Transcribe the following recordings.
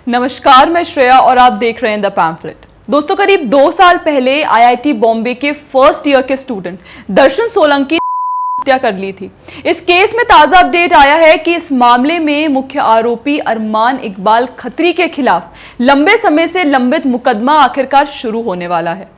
नमस्कार, मैं श्रेया और आप देख रहे हैं द पैम्फलेट। दोस्तों, करीब 2 साल पहले आईआईटी बॉम्बे के फर्स्ट ईयर के स्टूडेंट दर्शन सोलंकी ने हत्या कर ली थी। इस केस में ताजा अपडेट आया है कि इस मामले में मुख्य आरोपी अरमान इकबाल खत्री के खिलाफ लंबे समय से लंबित मुकदमा आखिरकार शुरू होने वाला है।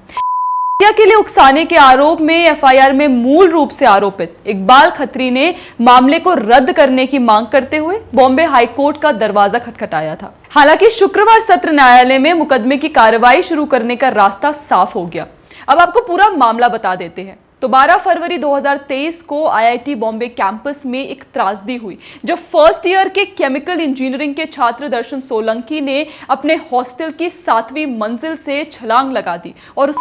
हत्या के लिए उकसाने के आरोप में एफआईआर में मूल रूप से आरोपित इकबाल खत्री ने मामले को रद्द करने की मांग करते हुए बॉम्बे हाईकोर्ट का दरवाजा खटखटाया था। हालांकि शुक्रवार सत्र न्यायालय में मुकदमे की कार्रवाई शुरू करने का रास्ता साफ हो गया। अब आपको पूरा मामला बता देते हैं। तो 12 फरवरी 2023 को आईआईटी बॉम्बे कैंपस में एक त्रासदी हुई जब फर्स्ट ईयर के केमिकल इंजीनियरिंग के छात्र दर्शन सोलंकी ने अपने हॉस्टल की 7वीं मंजिल से छलांग लगा दी और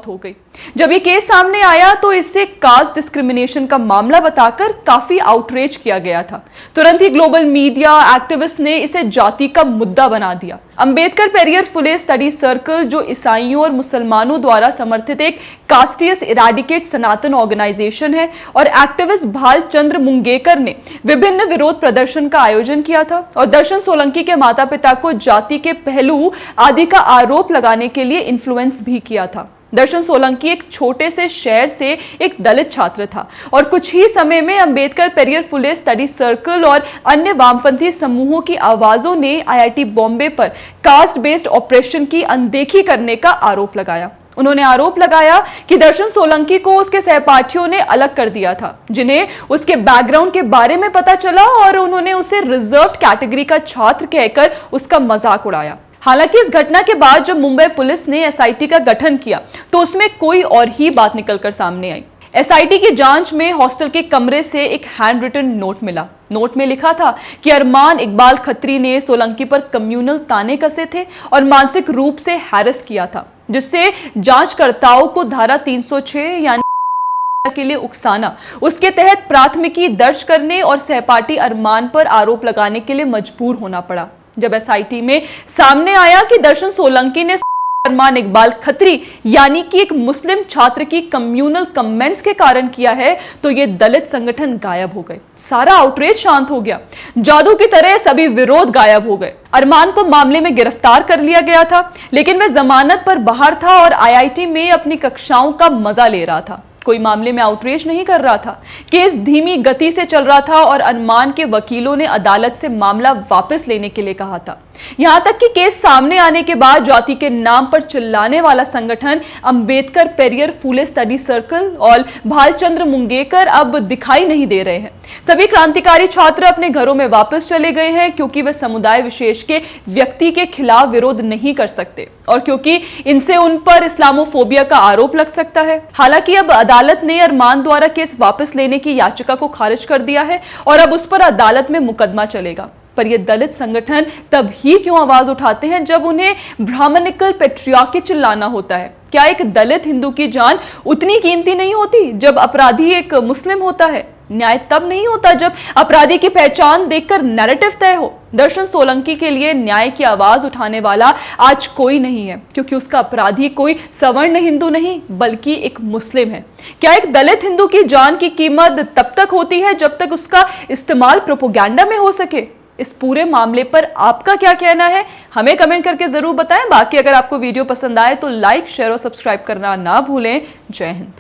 हो गई। जब ये केस सामने आया तो इसे कास्ट डिस्क्रिमिनेशन का मामला बताकर काफी आउटरीच किया गया था। तुरंत ही ग्लोबल मीडिया एक्टिविस्ट ने इसे जाति का मुद्दा बना दिया। अंबेडकर पेरियर फुले स्टडी सर्कल, जो ईसाइयों और मुसलमानों द्वारा समर्थित एक कास्टियस इराडिकेट सनातन ऑर्गेनाइजेशन है, और एक्टिविस्ट भालचंद्र मुंगेकर ने विभिन्न विरोध प्रदर्शन का आयोजन किया था और दर्शन सोलंकी के माता पिता को जाति के पहलू आदि का आरोप लगाने के लिए इन्फ्लुएंस भी किया था। दर्शन सोलंकी एक छोटे से शहर से एक दलित छात्र था और कुछ ही समय में अंबेडकर पेरियर फुले स्टडी सर्कल और अन्य वामपंथी समूहों की आवाजों ने आईआईटी बॉम्बे पर कास्ट बेस्ड ऑपरेशन की अनदेखी करने का आरोप लगाया। उन्होंने आरोप लगाया कि दर्शन सोलंकी को उसके सहपाठियों ने अलग कर दिया था, जिन्हें उसके बैकग्राउंड के बारे में पता चला, और उन्होंने उसे रिजर्व्ड कैटेगरी का छात्र कहकर उसका मजाक उड़ाया। हालांकि इस घटना के बाद जब मुंबई पुलिस ने एसआईटी का गठन किया तो उसमें कोई और ही बात निकलकर सामने आई। एसआईटी की जांच में हॉस्टल के कमरे से एक हैंड रिटन नोट मिला। नोट में लिखा था कि अरमान इकबाल खत्री ने सोलंकी पर कम्युनल ताने कसे थे और मानसिक रूप से हैरेस किया था, जिससे जांचकर्ताओं को धारा 306 यानी के लिए उकसाना, उसके तहत प्राथमिकी दर्ज करने और सहपाठी अरमान पर आरोप लगाने के लिए मजबूर होना पड़ा। जब एसआईटी में सामने आया कि दर्शन सोलंकी ने अरमान इकबाल खत्री यानी कि एक मुस्लिम छात्र की कम्युनल कमेंट्स के कारण किया है, तो ये दलित संगठन गायब हो गए। सारा आउटरीच शांत हो गया। जादू की तरह सभी विरोध गायब हो गए। अरमान को मामले में गिरफ्तार कर लिया गया था, लेकिन वह जमानत पर बाहर था और आईआईटी में अपनी कक्षाओं का मजा ले रहा था। कोई मामले में आउटरीच नहीं कर रहा था। केस धीमी गति से चल रहा था और अरमान के वकीलों ने अदालत से मामला वापस लेने के लिए कहा था। यहां तक कि केस सामने आने के बाद जाति के नाम पर चिल्लाने वाला संगठन अंबेडकर पेरियर फुले स्टडी सर्कल और भालचंद्र मुंगेकर अब दिखाई नहीं दे रहे हैं। सभी क्रांतिकारी छात्र अपने घरों में वापस चले गए हैं, क्योंकि वे समुदाय विशेष के व्यक्ति के खिलाफ विरोध नहीं कर सकते और क्योंकि इनसे उन पर इस्लामोफोबिया का आरोप लग सकता है। हालांकि अब अदालत ने अरमान द्वारा केस वापस लेने की याचिका को खारिज कर दिया है और अब उस पर अदालत में मुकदमा चलेगा। पर ये दलित संगठन तब ही क्यों आवाज उठाते हैं जब उन्हें ब्राह्मणिकल पेट्रियार्की चिल्लाना होता है? क्या एक दलित हिंदू की जान उतनी कीमती नहीं होती जब अपराधी एक मुस्लिम होता है? न्याय तब नहीं होता जब अपराधी की पहचान देखकर नैरेटिव तय हो। दर्शन सोलंकी के लिए न्याय की आवाज उठाने वाला आज कोई नहीं है, क्योंकि उसका अपराधी कोई सवर्ण हिंदू नहीं बल्कि एक मुस्लिम है। क्या एक दलित हिंदू की जान की कीमत तब तक होती है जब तक उसका इस्तेमाल प्रोपोगंडा में हो सके? इस पूरे मामले पर आपका क्या कहना है, हमें कमेंट करके जरूर बताएं। बाकी अगर आपको वीडियो पसंद आए तो लाइक, शेयर और सब्सक्राइब करना ना भूलें। जय हिंद।